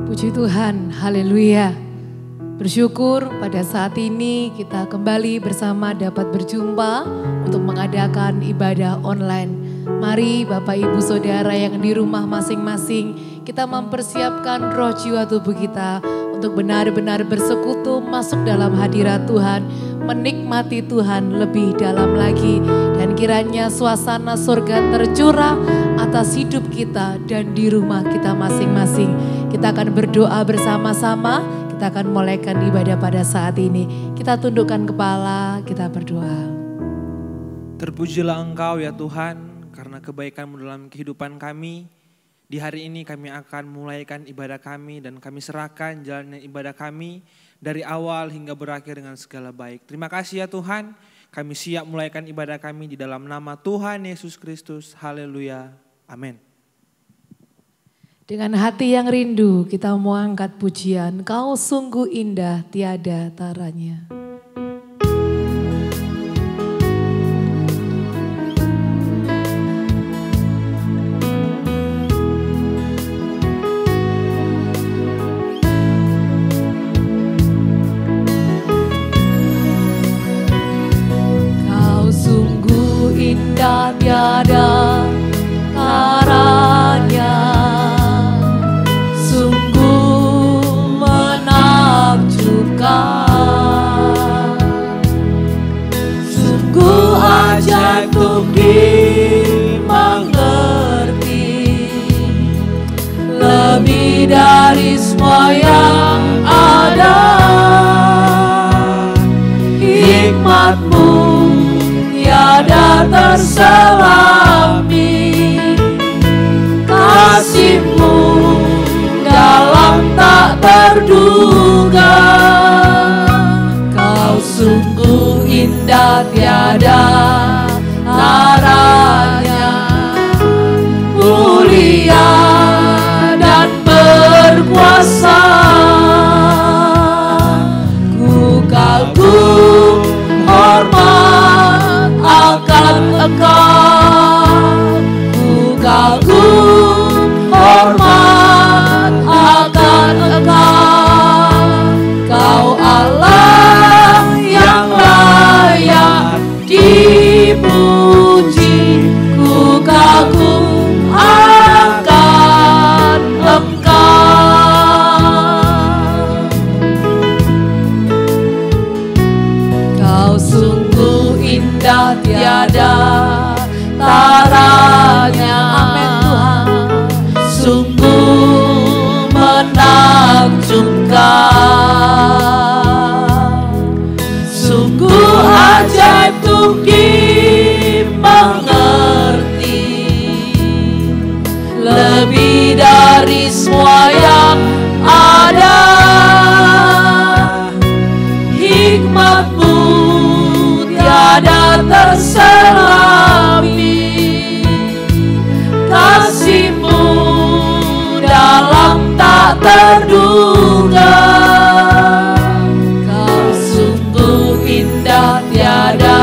Puji Tuhan, haleluya. Bersyukur pada saat ini kita kembali bersama dapat berjumpa untuk mengadakan ibadah online. Mari Bapak Ibu Saudara yang di rumah masing-masing, kita mempersiapkan roh jiwa tubuh kita untuk benar-benar bersekutu masuk dalam hadirat Tuhan, menikmati Tuhan lebih dalam lagi. Dan kiranya suasana surga tercurah atas hidup kita dan di rumah kita masing-masing. Kita akan berdoa bersama-sama, kita akan mulaikan ibadah pada saat ini. Kita tundukkan kepala, kita berdoa. Terpujilah Engkau ya Tuhan, karena kebaikan-Mu dalam kehidupan kami. Di hari ini kami akan mulaikan ibadah kami dan kami serahkan jalannya ibadah kami dari awal hingga berakhir dengan segala baik. Terima kasih ya Tuhan, kami siap mulaikan ibadah kami di dalam nama Tuhan Yesus Kristus. Haleluya. Amin. Dengan hati yang rindu kita mau angkat pujian, Kau sungguh indah tiada taranya. Kau sungguh indah tiada taranya. Sungguh ajaib untuk dimengerti, lebih dari semua yang ada. Hikmat-Mu tiada terselami, kasih-Mu dalam tak terduga. Kau sungguh indah tiada taranya, mulia dan berkuasa. Ku kagum hormat akan Engkau, ku kagum hormat akan Engkau. Kau Allah yang layak dipuji, ku kagum akan Engkau. Kau sungguh indah tiada taranya. Amin Tuhan. Sungguh menakjubkan, sungguh ajaib untuk dimengerti, lebih dari semua yang ada. Hikmat-Mu tiada terselami, kasih-Mu dalam tak terduga. Kau sungguh indah tiada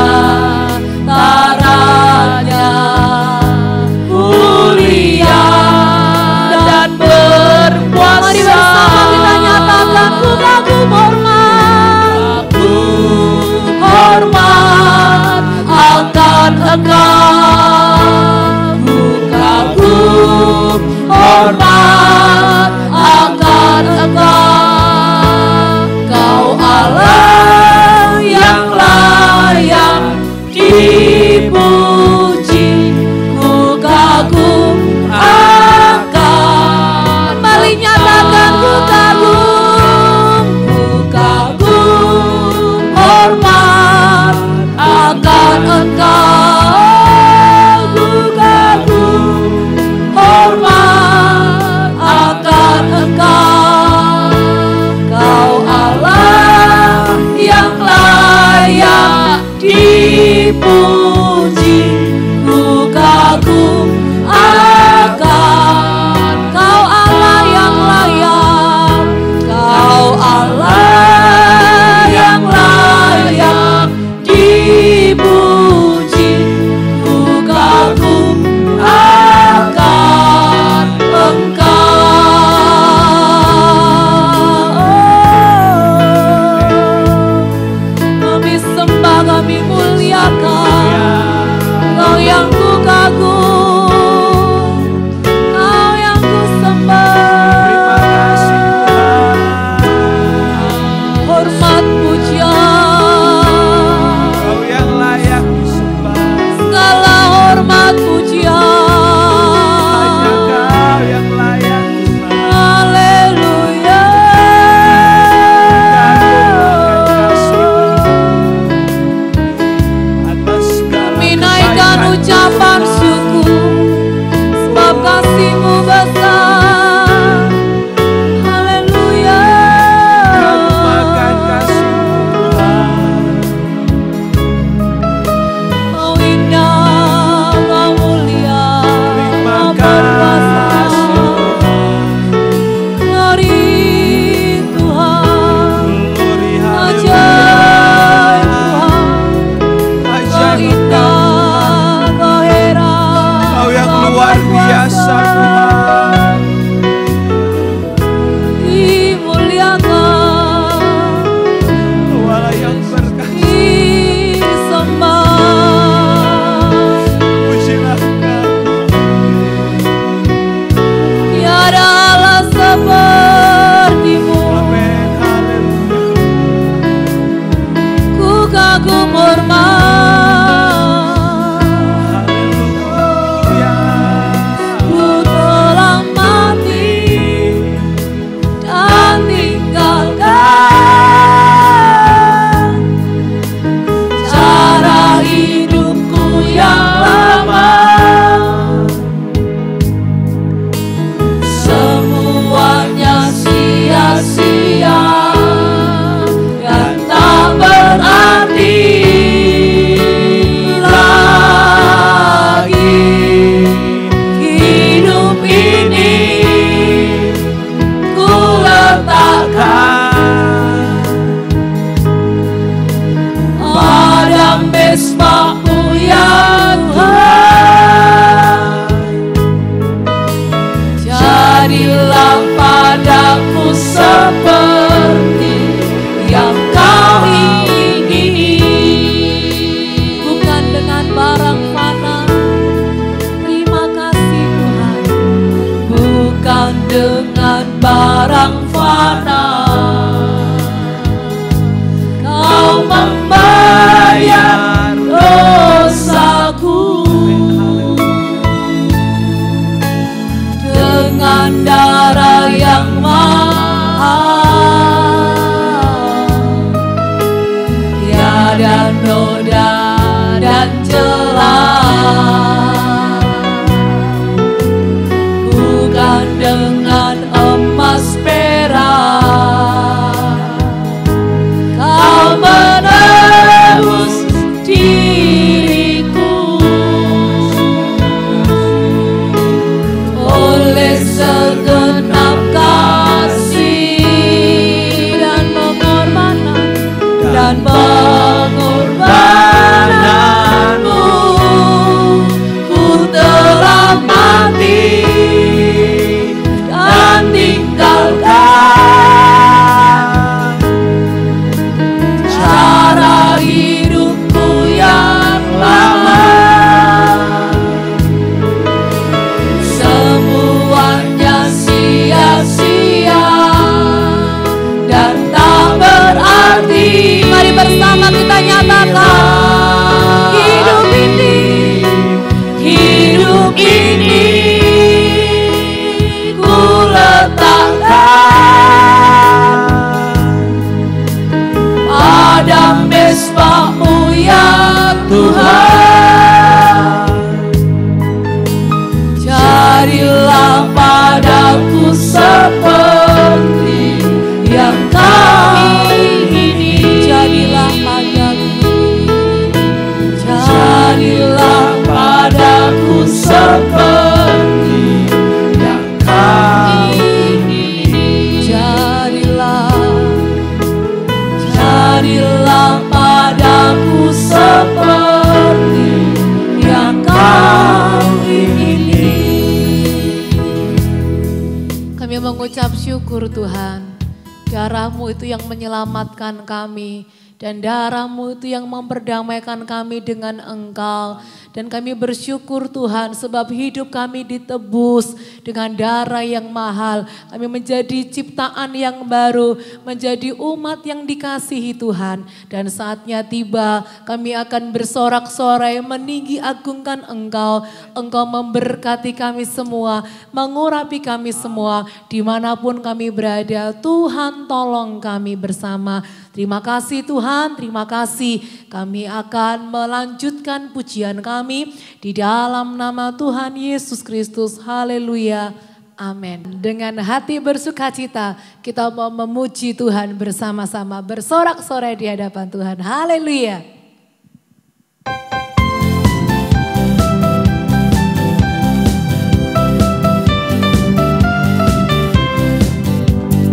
mengucap syukur Tuhan. Darah-Mu itu yang menyelamatkan kami. Dan darah-Mu itu yang memperdamaikan kami dengan Engkau. Dan kami bersyukur Tuhan sebab hidup kami ditebus dengan darah yang mahal. Kami menjadi ciptaan yang baru, menjadi umat yang dikasihi Tuhan. Dan saatnya tiba kami akan bersorak-sorai meninggi agungkan Engkau. Engkau memberkati kami semua, mengurapi kami semua dimanapun kami berada. Tuhan tolong kami bersama. Terima kasih Tuhan, terima kasih. Kami akan melanjutkan pujian kami di dalam nama Tuhan Yesus Kristus. Haleluya. Amin. Dengan hati bersukacita kita mau memuji Tuhan bersama-sama, bersorak-sorai di hadapan Tuhan. Haleluya.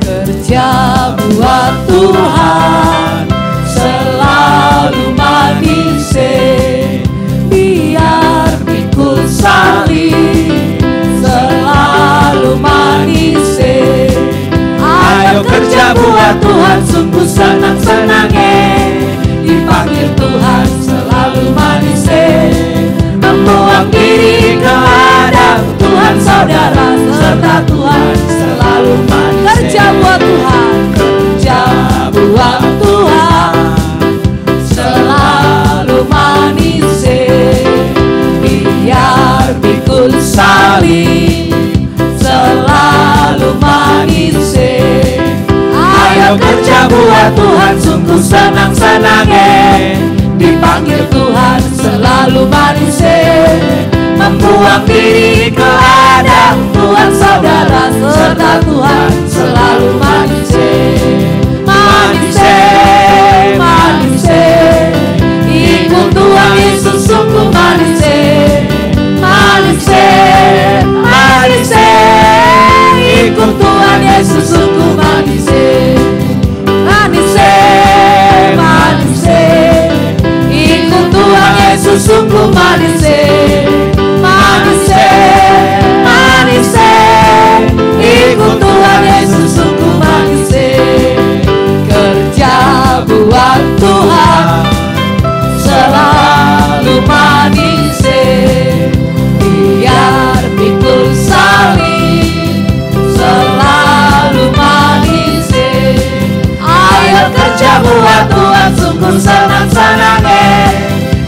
Kerja buat Tuhan selalu manis, biar pikul salib selalu manis. Ayo kerja buat Tuhan sungguh senang-senangnya, dipanggil Tuhan selalu manis. Membuang diri ke hadap Tuhan saudara, serta Tuhan selalu manis. Kerja buat Tuhan, kerja buat Tuhan selalu manis, biar pikul salib selalu manis. Ayo kerja buat Tuhan sungguh senang-senangnya, dipanggil Tuhan selalu manis. Membuang diri ke hadap Tuhan saudara, serta Tuhan selalu manis. Manis, manis, ikut Tuhan Yesus sungguh manis. Manis, manis, ikut Tuhan Yesus sungguh manis. Manis, manis, ikut Tuhan Yesus sungguh manis. Manis, manis, ikut Tuhan Yesus sungguh manis. Kerja buat Tuhan selalu manis, biar pikul salib selalu manis. Ayo kerja buat Tuhan sungguh senang-senangnya,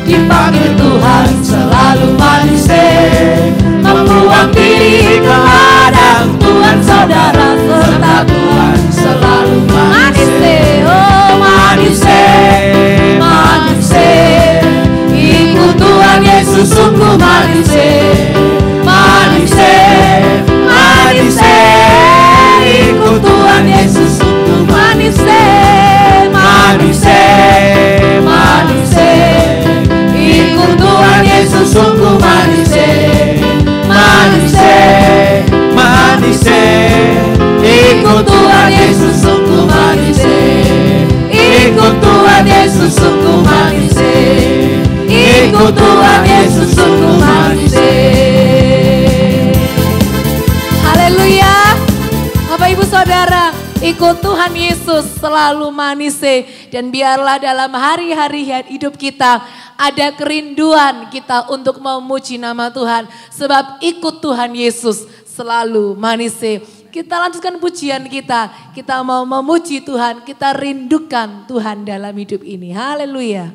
dipanggil Tuhan selalu manis. Membuang diri ke hadap Tuhan saudara, serta Tuhan selalu manis. Oh manis, manis, ikut Tuhan Yesus sungguh manis. Manis, manis, ikut Tuhan Yesus sungguh manis. Manis, manis, ikut Tuhan Yesus sungguh manis. Manis, manis, ikut Tuhan Yesus sungguh manis. Ikut Tuhan Yesus sungguh manis. Ikut Tuhan Yesus sungguh manis. Haleluya. Bapak Ibu Saudara, ikut Tuhan Yesus selalu manis. Dan biarlah dalam hari-hari hidup kita ada kerinduan kita untuk memuji nama Tuhan. Sebab ikut Tuhan Yesus selalu manis. Kita lanjutkan pujian kita. Kita mau memuji Tuhan. Kita rindukan Tuhan dalam hidup ini. Haleluya.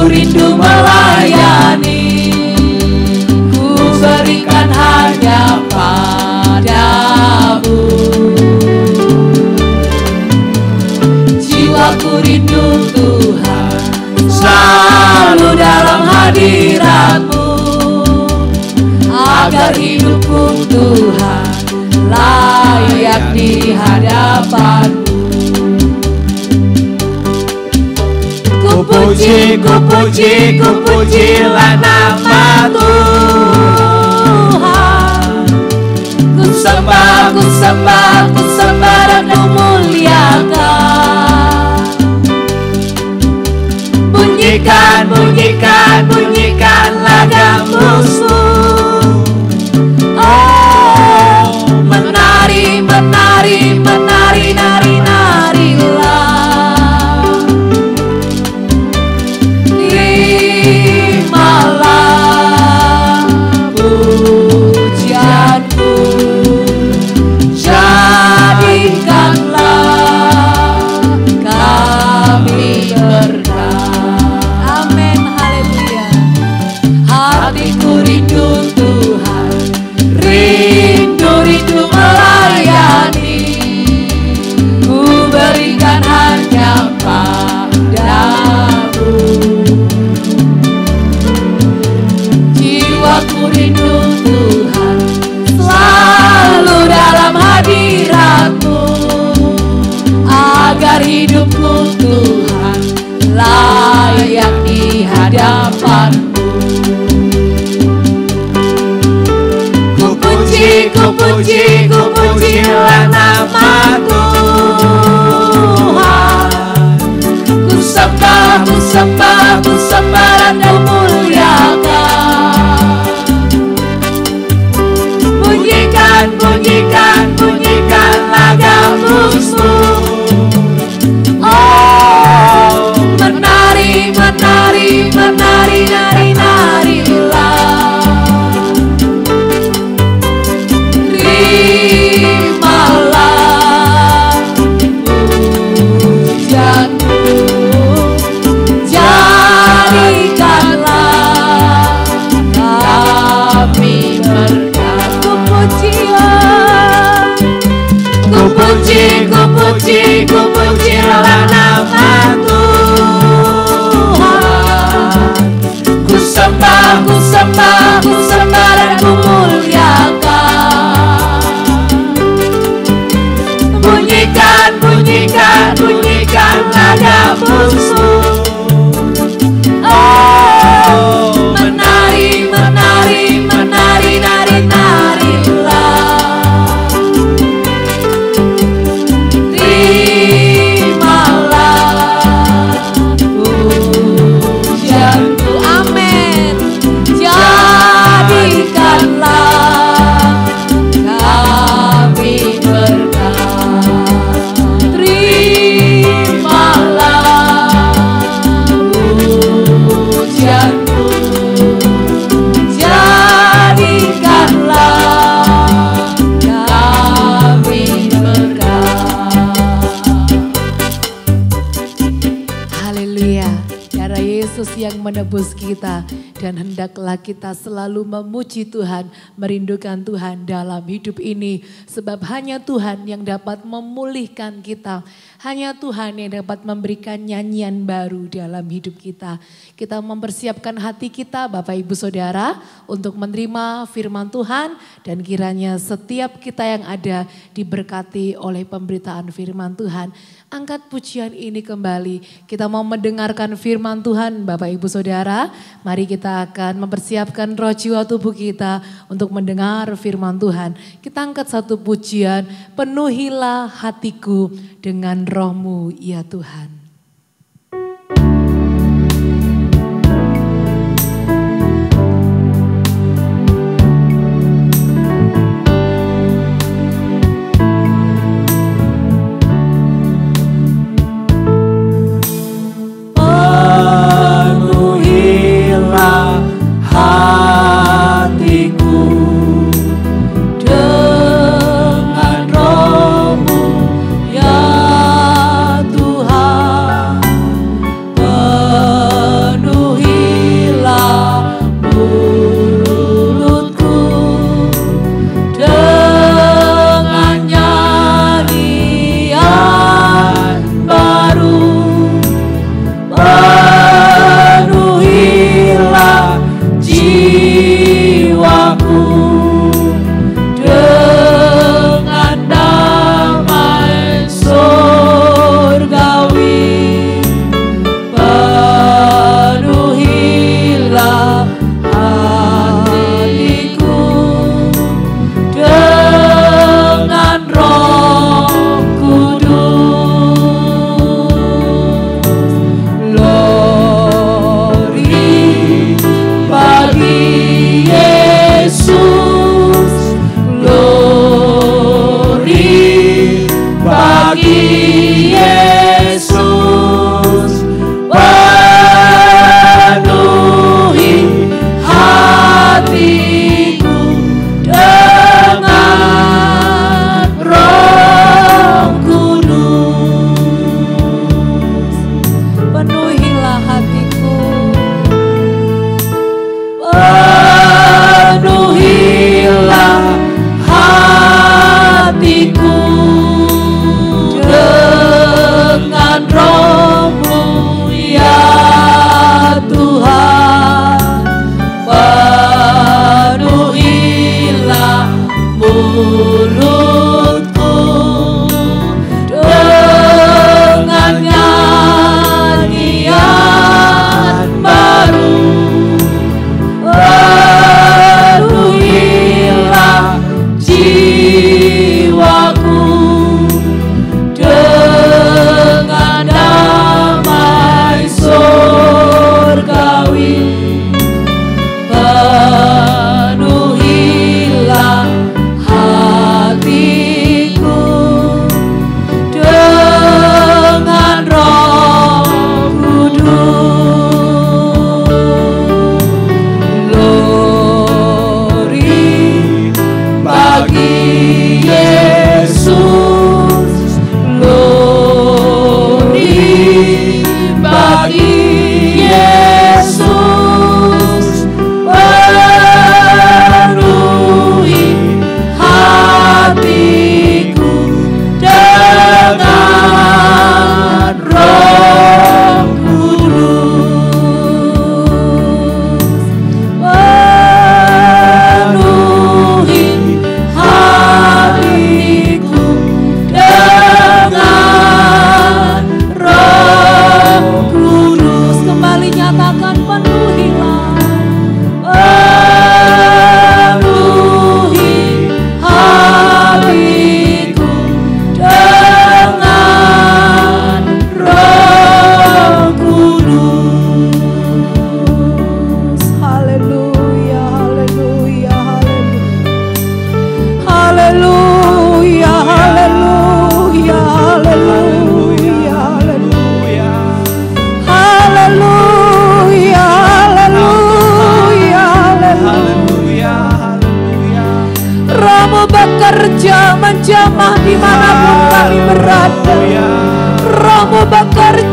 Rindu melayani, ku berikan hanya padamu. Jiwaku rindu Tuhan, selalu dalam hadirat-Mu, agar hidupku Tuhan layak di hadapan-Mu. Ku puji, ku pujilah nama Tuhan. Ku sembah dan ku muliakan. Bunyikanlah gamusmu. Oh, menari, narilah. Terimalah pujianku, jadikanlah kami berkat. Amin, haleluya. Hatiku rindu Tuhan, rindu melayani. Ku berikan hanya padamu. Jiwaku rindu Tuhan, selalu dalam hadirat-Mu. Agar hidupku Tuhan layak di hadapan-Mu. Ku pujilah nama Tuhan. Ku sembah dan ku muliakan. Bunyikanlah gamusmu. Oh, menari, narilah. Terimalah pujianku, jadikanlah kami berkat. Ku pujilah nama Tuhan. Ku sembah dan ku muliakan. Bunyikanlah gamusmu. Oh, menari, narilah. Terimalah pujianku, amin. Jadikanlah kami berkat. Terimalah pujianku, jadikanlah kami berkat. Haleluya, darah Yesus yang menebus kita. Dan hendaklah kita selalu memuji Tuhan, merindukan Tuhan dalam hidup ini. Sebab hanya Tuhan yang dapat memulihkan kita. Hanya Tuhan yang dapat memberikan nyanyian baru dalam hidup kita. Kita mempersiapkan hati kita Bapak Ibu Saudara untuk menerima firman Tuhan. Dan kiranya setiap kita yang ada diberkati oleh pemberitaan firman Tuhan. Angkat pujian ini kembali. Kita mau mendengarkan firman Tuhan Bapak Ibu Saudara. Mari kita akan mempersiapkan roh jiwa tubuh kita untuk mendengar firman Tuhan. Kita angkat satu pujian, penuhilah hatiku dengan roh-Mu ya Tuhan. Hatiku dengan roh-Mu ya Tuhan.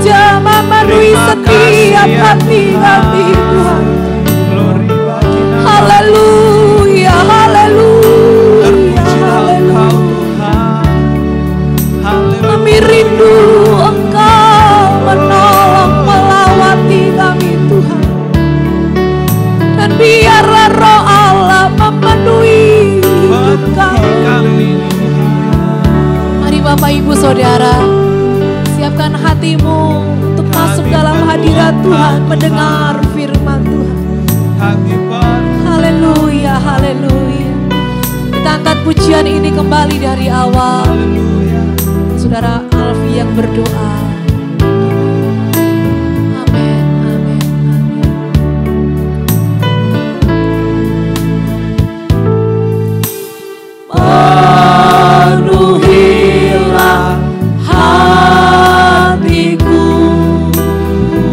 bekerja memenuhi setiap hati kami Tuhan. Haleluya, haleluya, haleluya. Kami rindu Engkau menolong, melawati kami Tuhan. Dan biarlah Roh Allah memenuhi hidup kami. Mari Bapak Ibu Saudara, siapkan hatimu untuk masuk dalam hadirat Tuhan, mendengar firman Tuhan. Haleluya, haleluya. Kita angkat pujian ini kembali dari awal. Saudara Alfi yang berdoa. Amin, amin, amin. Penuhilah hatiku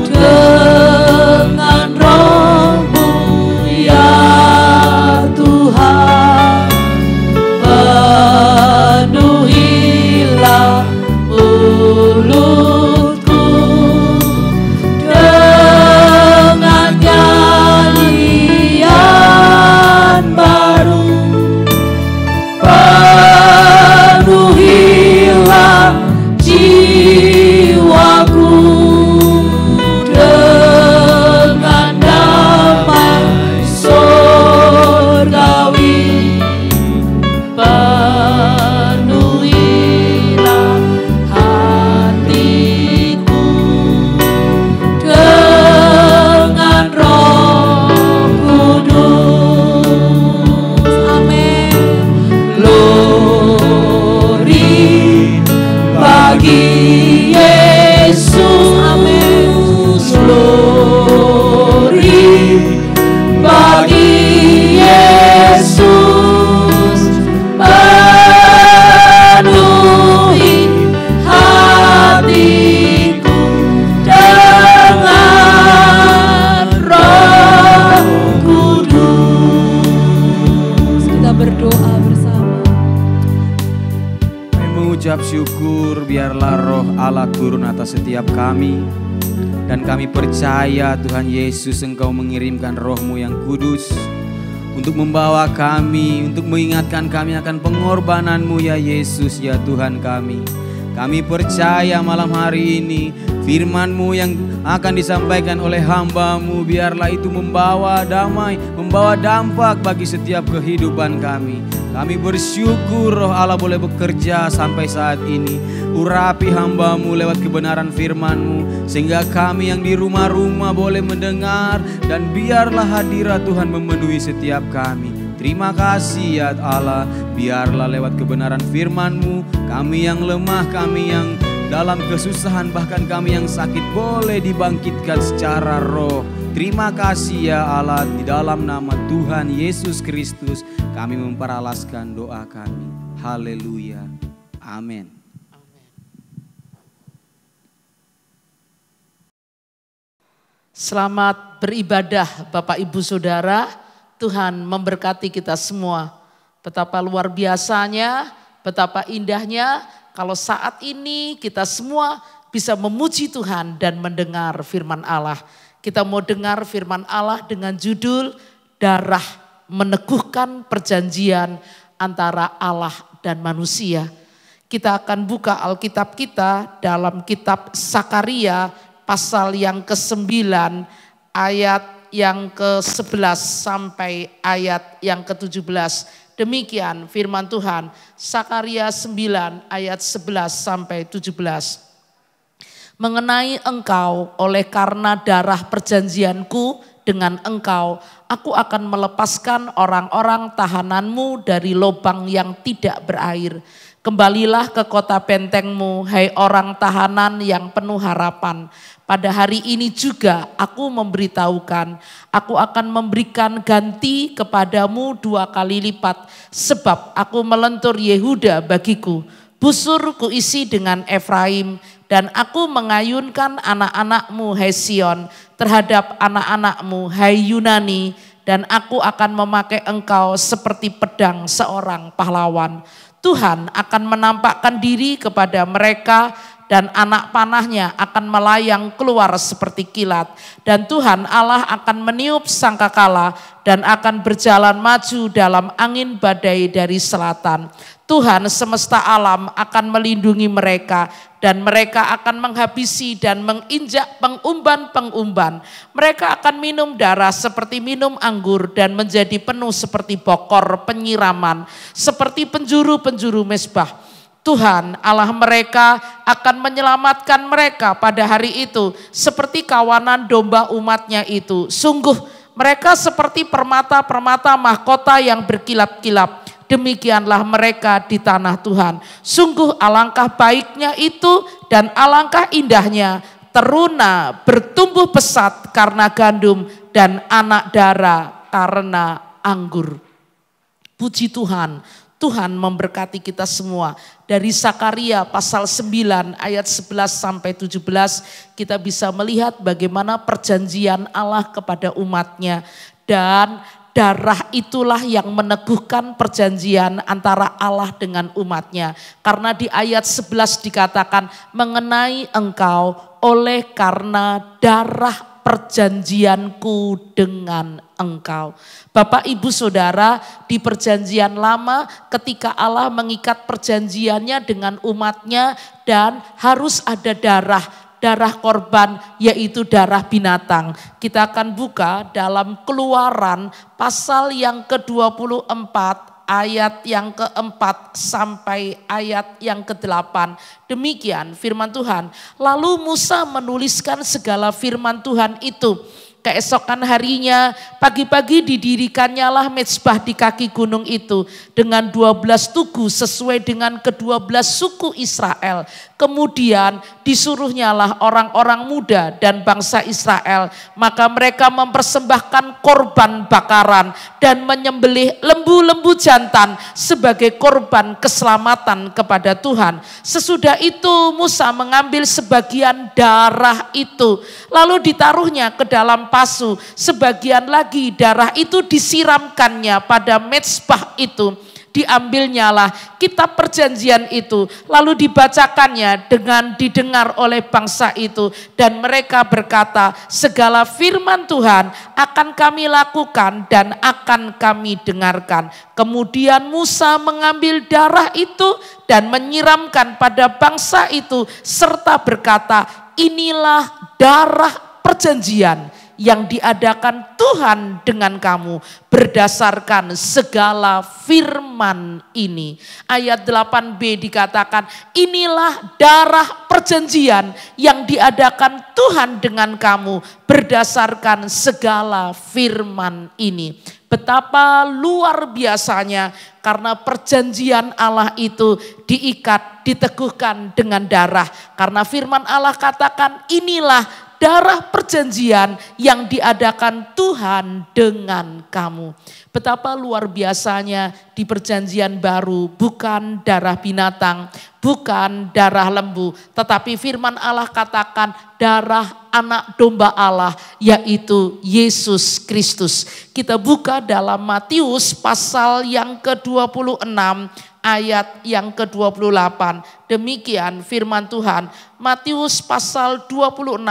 dengan Roh-Mu ya Tuhan. Penuhilah mulutku dengan nyanyian baru. Penuhilah jiwaku dengan damai surgawi. Penuhilah hatiku dengan Roh Kudus. Amin. Glory bagi Yesus. Amin. Glory bagi Yesus. Penuhi hatiku dengan Roh Kudus. Kita berdoa bersama. Kami mengucap syukur, biarlah Roh Allah turun atas setiap kami. Dan kami percaya Tuhan Yesus, Engkau mengirimkan Roh-Mu yang kudus untuk membawa kami, untuk mengingatkan kami akan pengorbanan-Mu ya Yesus ya Tuhan kami. Kami percaya malam hari ini firman-Mu yang akan disampaikan oleh hamba-Mu, biarlah itu membawa damai, membawa dampak bagi setiap kehidupan kami. Kami bersyukur Roh Allah boleh bekerja sampai saat ini. Urapi hamba-Mu lewat kebenaran firman-Mu, sehingga kami yang di rumah-rumah boleh mendengar. Dan biarlah hadirat Tuhan memenuhi setiap kami. Terima kasih ya Allah, biarlah lewat kebenaran firman-Mu, kami yang lemah, kami yang dalam kesusahan, bahkan kami yang sakit boleh dibangkitkan secara roh. Terima kasih ya Allah, di dalam nama Tuhan Yesus Kristus kami memperalaskan doa kami. Haleluya. Amin. Selamat beribadah Bapak Ibu Saudara. Tuhan memberkati kita semua. Betapa luar biasanya, betapa indahnya kalau saat ini kita semua bisa memuji Tuhan dan mendengar firman Allah. Kita mau dengar firman Allah dengan judul Darah Meneguhkan Perjanjian Antara Allah dan Manusia. Kita akan buka Alkitab kita dalam kitab Sakaria pasal yang ke-9 ayat yang ke-11 sampai ayat yang ke-17. Demikian firman Tuhan, Sakaria 9 ayat 11 sampai 17. Mengenai engkau, oleh karena darah perjanjianku dengan engkau, aku akan melepaskan orang-orang tahananmu dari lubang yang tidak berair. Kembalilah ke kota bentengmu, hai orang tahanan yang penuh harapan. Pada hari ini juga aku memberitahukan, aku akan memberikan ganti kepadamu 2 kali lipat. Sebab aku melentur Yehuda bagiku, busur kuisi dengan Efraim. Dan aku mengayunkan anak-anakmu hai Sion terhadap anak-anakmu hai Yunani. Dan aku akan memakai engkau seperti pedang seorang pahlawan. Tuhan akan menampakkan diri kepada mereka dan anak panahnya akan melayang keluar seperti kilat. Dan Tuhan Allah akan meniup sangkakala dan akan berjalan maju dalam angin badai dari selatan. Tuhan semesta alam akan melindungi mereka dan mereka akan menghabisi dan menginjak pengumban-pengumban. Mereka akan minum darah seperti minum anggur dan menjadi penuh seperti bokor penyiraman, seperti penjuru-penjuru mezbah. Tuhan Allah mereka akan menyelamatkan mereka pada hari itu seperti kawanan domba umatnya itu. Sungguh mereka seperti permata-permata mahkota yang berkilat-kilat. Demikianlah mereka di tanah Tuhan. Sungguh alangkah baiknya itu dan alangkah indahnya teruna bertumbuh pesat karena gandum dan anak dara karena anggur. Puji Tuhan, Tuhan memberkati kita semua. Dari Sakaria pasal 9 ayat 11 sampai 17 kita bisa melihat bagaimana perjanjian Allah kepada umatnya. Dan darah itulah yang meneguhkan perjanjian antara Allah dengan umatnya. Karena di ayat 11 dikatakan mengenai engkau oleh karena darah perjanjianku dengan engkau. Bapak Ibu Saudara, di perjanjian lama ketika Allah mengikat perjanjiannya dengan umatnya dan harus ada darah korban yaitu darah binatang. Kita akan buka dalam Keluaran pasal yang ke-24 ayat yang ke-4 sampai ayat yang ke-8. Demikian firman Tuhan. Lalu Musa menuliskan segala firman Tuhan itu. Keesokan harinya pagi-pagi didirikannya lah mezbah di kaki gunung itu dengan 12 tugu sesuai dengan ke-12 suku Israel. Kemudian disuruhnyalah orang-orang muda dan bangsa Israel, maka mereka mempersembahkan korban bakaran dan menyembelih lembu-lembu jantan sebagai korban keselamatan kepada Tuhan. Sesudah itu Musa mengambil sebagian darah itu lalu ditaruhnya ke dalam pasu, sebagian lagi darah itu disiramkannya pada mezbah itu. Diambilnyalah kitab perjanjian itu lalu dibacakannya dengan didengar oleh bangsa itu dan mereka berkata, segala firman Tuhan akan kami lakukan dan akan kami dengarkan. Kemudian Musa mengambil darah itu dan menyiramkan pada bangsa itu serta berkata, inilah darah perjanjian yang diadakan Tuhan dengan kamu berdasarkan segala firman ini. Ayat 8b dikatakan, inilah darah perjanjian yang diadakan Tuhan dengan kamu berdasarkan segala firman ini. Betapa luar biasanya karena perjanjian Allah itu diikat, diteguhkan dengan darah. Karena firman Allah katakan, inilah darah perjanjian yang diadakan Tuhan dengan kamu. Betapa luar biasanya di perjanjian baru bukan darah binatang, bukan darah lembu, tetapi firman Allah katakan darah anak domba Allah yaitu Yesus Kristus. Kita buka dalam Matius pasal yang ke-26 ayat yang ke-28. Demikian firman Tuhan. Matius pasal 26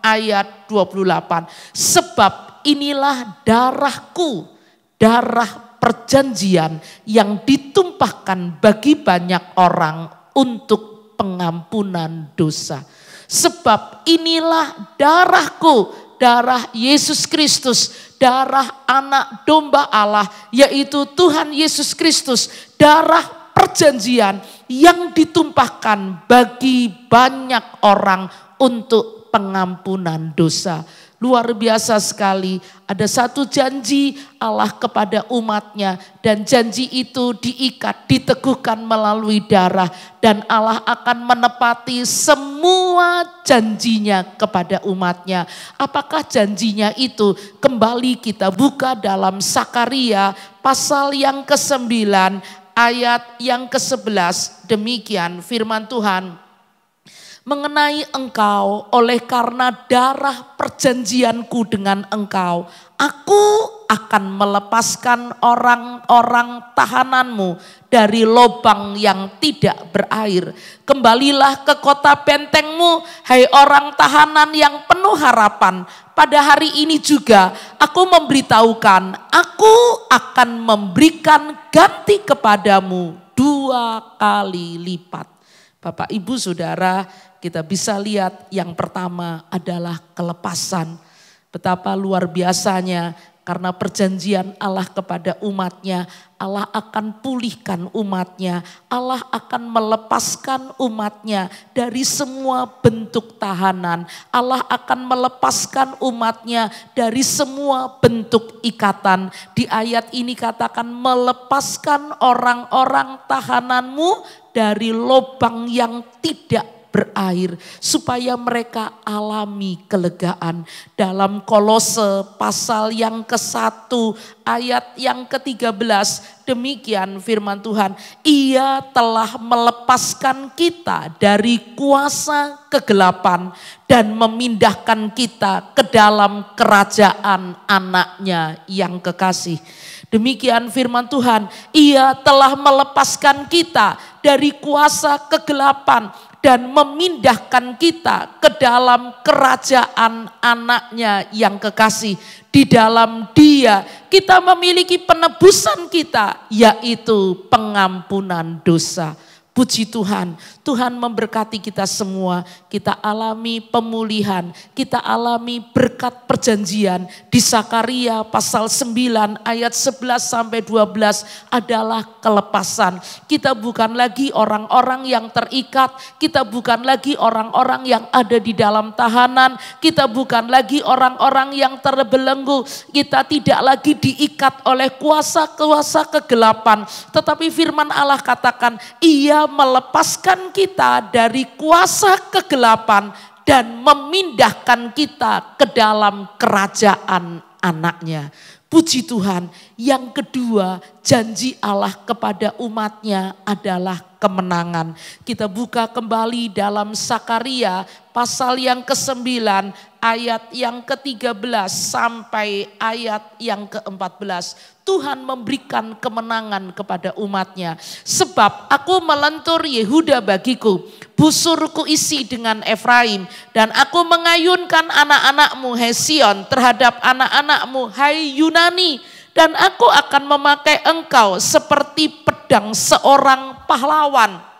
ayat 28. Sebab inilah darahku, darah perjanjian yang ditumpahkan bagi banyak orang untuk pengampunan dosa. Sebab inilah darahku, darah Yesus Kristus, darah anak domba Allah yaitu Tuhan Yesus Kristus, darah perjanjian yang ditumpahkan bagi banyak orang untuk pengampunan dosa. Luar biasa sekali, ada satu janji Allah kepada umatnya dan janji itu diikat, diteguhkan melalui darah dan Allah akan menepati semua janjinya kepada umatnya. Apakah janjinya itu? Kembali kita buka dalam Sakaria pasal yang ke-9 ayat yang ke-11. Demikian firman Tuhan. Mengenai engkau oleh karena darah perjanjianku dengan engkau, aku akan melepaskan orang-orang tahananmu dari lubang yang tidak berair. Kembalilah ke kota bentengmu, hai orang tahanan yang penuh harapan. Pada hari ini juga aku memberitahukan, aku akan memberikan ganti kepadamu 2 kali lipat. Bapak, Ibu, Saudara, kita bisa lihat yang pertama adalah kelepasan. Betapa luar biasanya karena perjanjian Allah kepada umatnya, Allah akan pulihkan umatnya, Allah akan melepaskan umatnya dari semua bentuk tahanan, Allah akan melepaskan umatnya dari semua bentuk ikatan. Di ayat ini katakan melepaskan orang-orang tahananmu dari lubang yang tidak berair, supaya mereka alami kelegaan. Dalam Kolose pasal yang ke-1 ayat yang ke-13, demikian firman Tuhan, Ia telah melepaskan kita dari kuasa kegelapan dan memindahkan kita ke dalam kerajaan anaknya yang kekasih. Demikian firman Tuhan, Ia telah melepaskan kita dari kuasa kegelapan dan memindahkan kita ke dalam kerajaan anaknya yang kekasih. Di dalam Dia kita memiliki penebusan kita, yaitu pengampunan dosa. Puji Tuhan, Tuhan memberkati kita semua. Kita alami pemulihan, kita alami berkat perjanjian. Di Sakaria pasal 9 ayat 11 sampai 12 adalah kelepasan. Kita bukan lagi orang-orang yang terikat, kita bukan lagi orang-orang yang ada di dalam tahanan, kita bukan lagi orang-orang yang terbelenggu, kita tidak lagi diikat oleh kuasa-kuasa kegelapan. Tetapi firman Allah katakan, Ia melepaskan kita dari kuasa kegelapan dan memindahkan kita ke dalam kerajaan anaknya. Puji Tuhan. Yang kedua, janji Allah kepada umatnya adalah kemenangan. Kita buka kembali dalam Sakaria pasal yang ke-9 ayat yang ke-13 sampai ayat yang ke-14. Tuhan memberikan kemenangan kepada umatnya. Sebab aku melentur Yehuda bagiku, busurku isi dengan Efraim, dan aku mengayunkan anak-anakmu hai Sion terhadap anak-anakmu hai Yunani. Dan aku akan memakai engkau seperti pedang seorang pahlawan.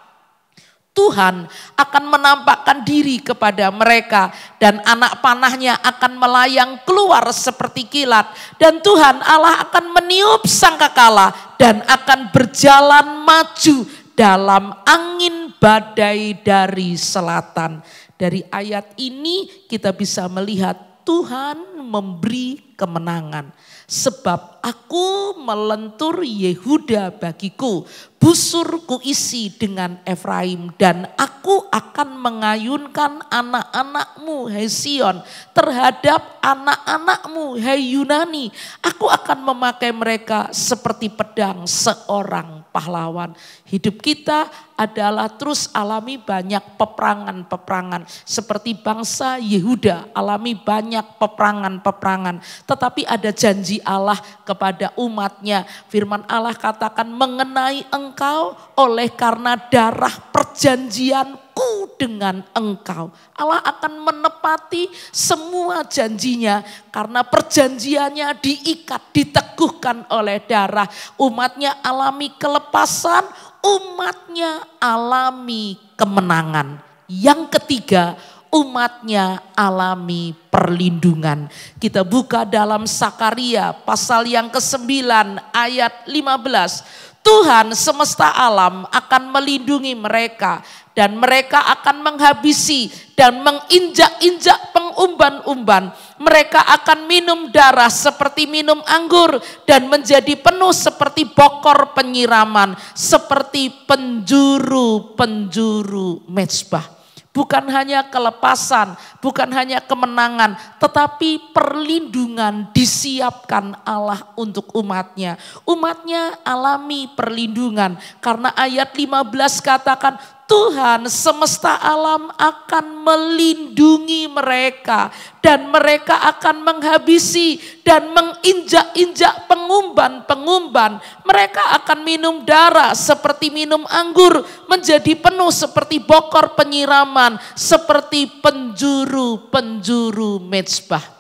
Tuhan akan menampakkan diri kepada mereka dan anak panahnya akan melayang keluar seperti kilat. Dan Tuhan Allah akan meniup sangkakala dan akan berjalan maju dalam angin badai dari selatan. Dari ayat ini kita bisa melihat Tuhan memberi kemenangan. Sebab aku melentur Yehuda bagiku, busurku isi dengan Efraim, dan aku akan mengayunkan anak-anakmu hai Sion terhadap anak-anakmu hai Yunani. Aku akan memakai mereka seperti pedang seorang pahlawan. Hidup kita adalah terus alami banyak peperangan-peperangan. Seperti bangsa Yehuda alami banyak peperangan-peperangan. Tetapi ada janji Allah kepada umatnya. Firman Allah katakan, mengenai engkau oleh karena darah perjanjianku dengan engkau. Allah akan menepati semua janjinya karena perjanjiannya diikat, diteguhkan oleh darah. Umatnya alami kelepasan, umatnya alami kemenangan. Yang ketiga, umatnya alami perlindungan. Kita buka dalam Sakaria pasal yang ke-9 ayat 15. Tuhan semesta alam akan melindungi mereka dan mereka akan menghabisi dan menginjak-injak pengumban-umban. Mereka akan minum darah seperti minum anggur dan menjadi penuh seperti bokor penyiraman, seperti penjuru-penjuru mezbah. Bukan hanya kelepasan, bukan hanya kemenangan, tetapi perlindungan disiapkan Allah untuk umatnya. Umatnya alami perlindungan karena ayat 15 katakan Tuhan semesta alam akan melindungi mereka dan mereka akan menghabisi dan menginjak-injak pengumban-pengumban. Mereka akan minum darah seperti minum anggur, menjadi penuh seperti bokor penyiraman, seperti penjuru-penjuru mezbah.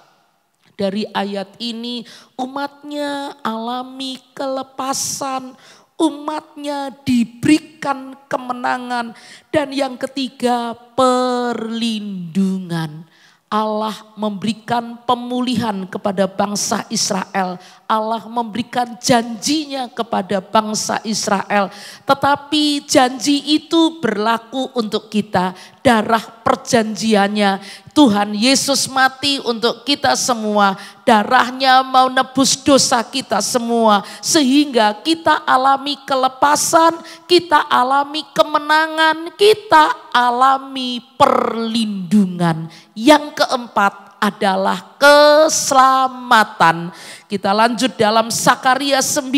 Dari ayat ini umatnya alami kelepasan, umatnya diberikan kemenangan. Dan yang ketiga, perlindungan. Allah memberikan pemulihan kepada bangsa Israel. Allah memberikan janjinya kepada bangsa Israel. Tetapi janji itu berlaku untuk kita. Darah perjanjiannya, Tuhan Yesus mati untuk kita semua. Darahnya mau nebus dosa kita semua. Sehingga kita alami kelepasan, kita alami kemenangan, kita alami perlindungan. Yang keempat adalah keselamatan. Kita lanjut dalam Sakaria 9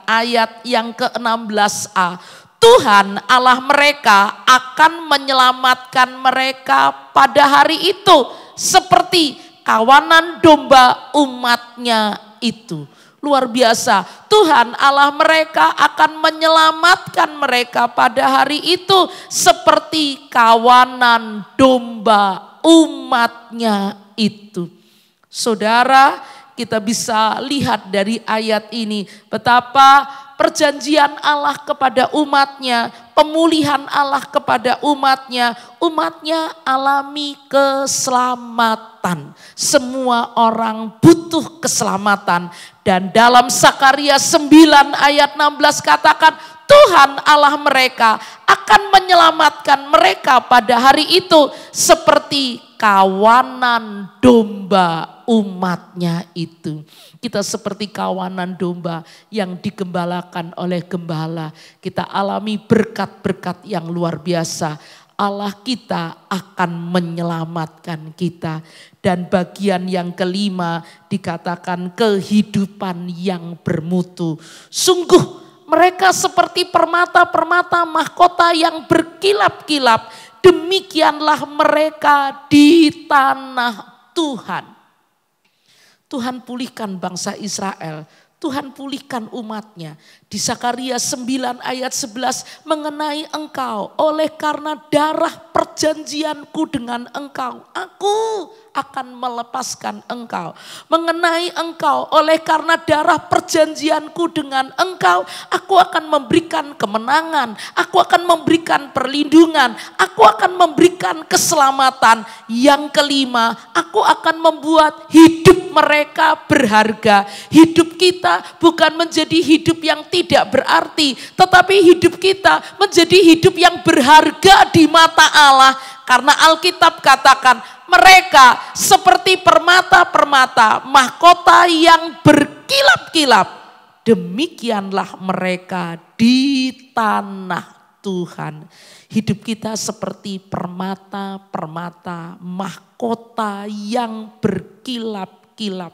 ayat yang ke-16a. Tuhan Allah mereka akan menyelamatkan mereka pada hari itu seperti kawanan domba umatnya itu. Luar biasa, Tuhan Allah mereka akan menyelamatkan mereka pada hari itu seperti kawanan domba umatnya itu. Saudara, kita bisa lihat dari ayat ini betapa perjanjian Allah kepada umatnya, pemulihan Allah kepada umatnya, umatnya alami keselamatan. Semua orang butuh keselamatan. Dan dalam Sakaria 9 ayat 16 katakan, Tuhan Allah mereka akan menyelamatkan mereka pada hari itu seperti kawanan domba umatnya itu. Kita seperti kawanan domba yang digembalakan oleh gembala. Kita alami berkat-berkat yang luar biasa. Allah kita akan menyelamatkan kita. Dan bagian yang kelima dikatakan kehidupan yang bermutu. Sungguh mereka seperti permata-permata mahkota yang berkilap-kilap. Demikianlah mereka di tanah Tuhan. Tuhan pulihkan bangsa Israel. Tuhan pulihkan umatnya. Di Sakaria 9 ayat 11 mengenai engkau. Oleh karena darah perjanjianku dengan engkau, aku akan melepaskan engkau. Mengenai engkau, oleh karena darah perjanjianku dengan engkau, aku akan memberikan kemenangan. Aku akan memberikan perlindungan. Aku akan memberikan keselamatan. Yang kelima, aku akan membuat hidup mereka berharga. Hidup kita bukan menjadi hidup yang tidak berarti, tetapi hidup kita menjadi hidup yang berharga di mata Allah. Karena Alkitab katakan mereka seperti permata-permata mahkota yang berkilap-kilap. Demikianlah mereka di tanah Tuhan. Hidup kita seperti permata-permata mahkota yang berkilap-kilap.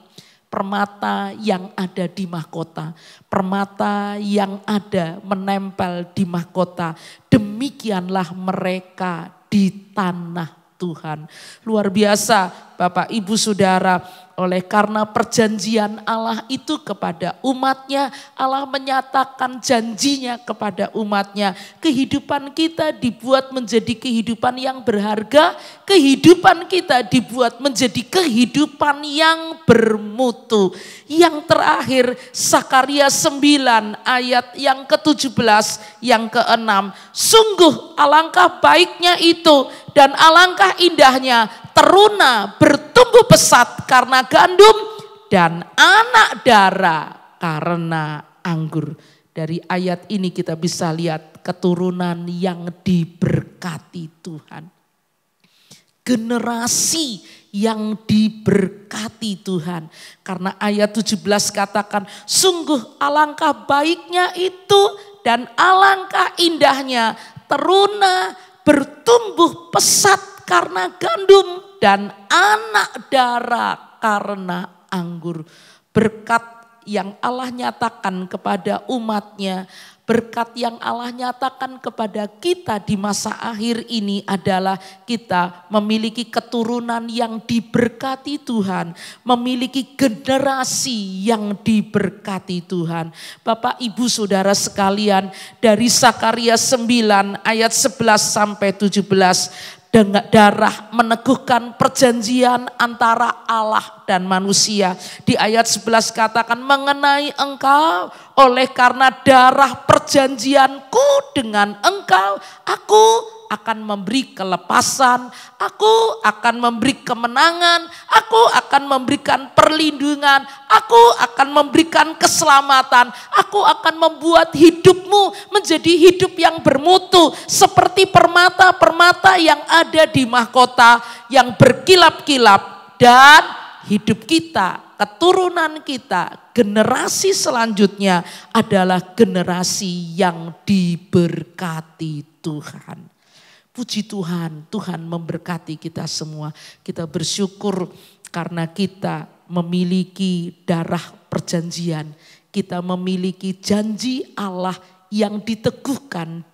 Permata yang ada di mahkota, permata yang ada menempel di mahkota. Demikianlah mereka di tanah Tuhan. Luar biasa Bapak Ibu Saudara. Oleh karena perjanjian Allah itu kepada umatnya, Allah menyatakan janjinya kepada umatnya. Kehidupan kita dibuat menjadi kehidupan yang berharga. Kehidupan kita dibuat menjadi kehidupan yang bermutu. Yang terakhir Sakaria 9 ayat yang ke-17 yang ke-6. Sungguh alangkah baiknya itu dan alangkah indahnya teruna bertumbuh pesat karena gandum dan anak dara karena anggur. Dari ayat ini kita bisa lihat keturunan yang diberkati Tuhan. Generasi yang diberkati Tuhan. Karena ayat 17 katakan, sungguh alangkah baiknya itu dan alangkah indahnya teruna bertumbuh pesat karena gandum dan anak dara karena anggur. Berkat yang Allah nyatakan kepada umatnya Berkat yang Allah nyatakan kepada kita di masa akhir ini adalah kita memiliki keturunan yang diberkati Tuhan. Memiliki generasi yang diberkati Tuhan. Bapak Ibu Saudara sekalian, dari Sakaria 9 ayat 11 sampai 17. Dengan darah meneguhkan perjanjian antara Allah dan manusia. Di ayat 11 katakan, mengenai engkau, oleh karena darah perjanjianku dengan engkau, aku akan memberi kelepasan, aku akan memberi kemenangan, aku akan memberikan perlindungan, aku akan memberikan keselamatan, aku akan membuat hidupmu menjadi hidup yang bermutu seperti permata-permata yang ada di mahkota yang berkilap-kilap, dan hidup kita, keturunan kita, generasi selanjutnya adalah generasi yang diberkati Tuhan. Puji Tuhan, Tuhan memberkati kita semua. Kita bersyukur karena kita memiliki darah perjanjian. Kita memiliki janji Allah yang diteguhkan,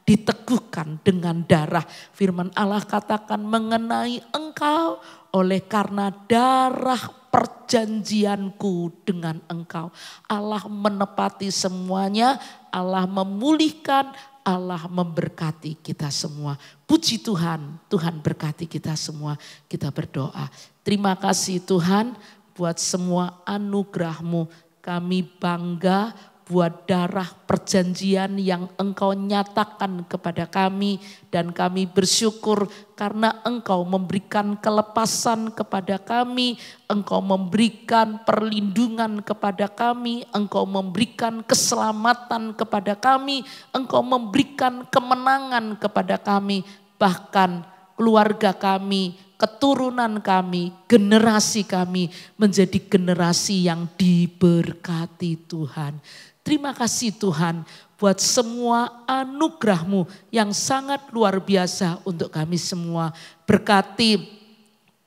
diteguhkan dengan darah. Firman Allah katakan, mengenai engkau, oleh karena darah perjanjianku dengan engkau. Allah menepati semuanya, Allah memulihkan, Allah memberkati kita semua. Puji Tuhan, Tuhan berkati kita semua. Kita berdoa. Terima kasih Tuhan buat semua anugerah-Mu. Kami bangga buat darah perjanjian yang Engkau nyatakan kepada kami. Dan kami bersyukur karena Engkau memberikan kelepasan kepada kami. Engkau memberikan perlindungan kepada kami. Engkau memberikan keselamatan kepada kami. Engkau memberikan kemenangan kepada kami. Bahkan keluarga kami, keturunan kami, generasi kami menjadi generasi yang diberkati Tuhan. Terima kasih Tuhan buat semua anugerah-Mu yang sangat luar biasa untuk kami semua. Berkati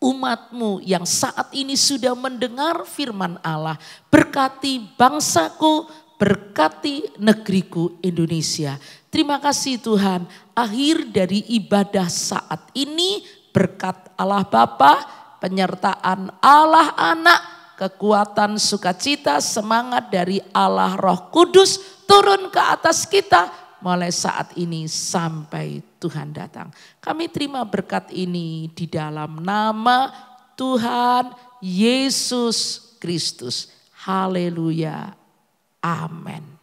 umat-Mu yang saat ini sudah mendengar firman Allah. Berkati bangsaku, berkati negeriku Indonesia. Terima kasih Tuhan, akhir dari ibadah saat ini berkat Allah Bapa, penyertaan Allah Anak, kekuatan, sukacita, semangat dari Allah Roh Kudus turun ke atas kita mulai saat ini sampai Tuhan datang. Kami terima berkat ini di dalam nama Tuhan Yesus Kristus. Haleluya. Amin.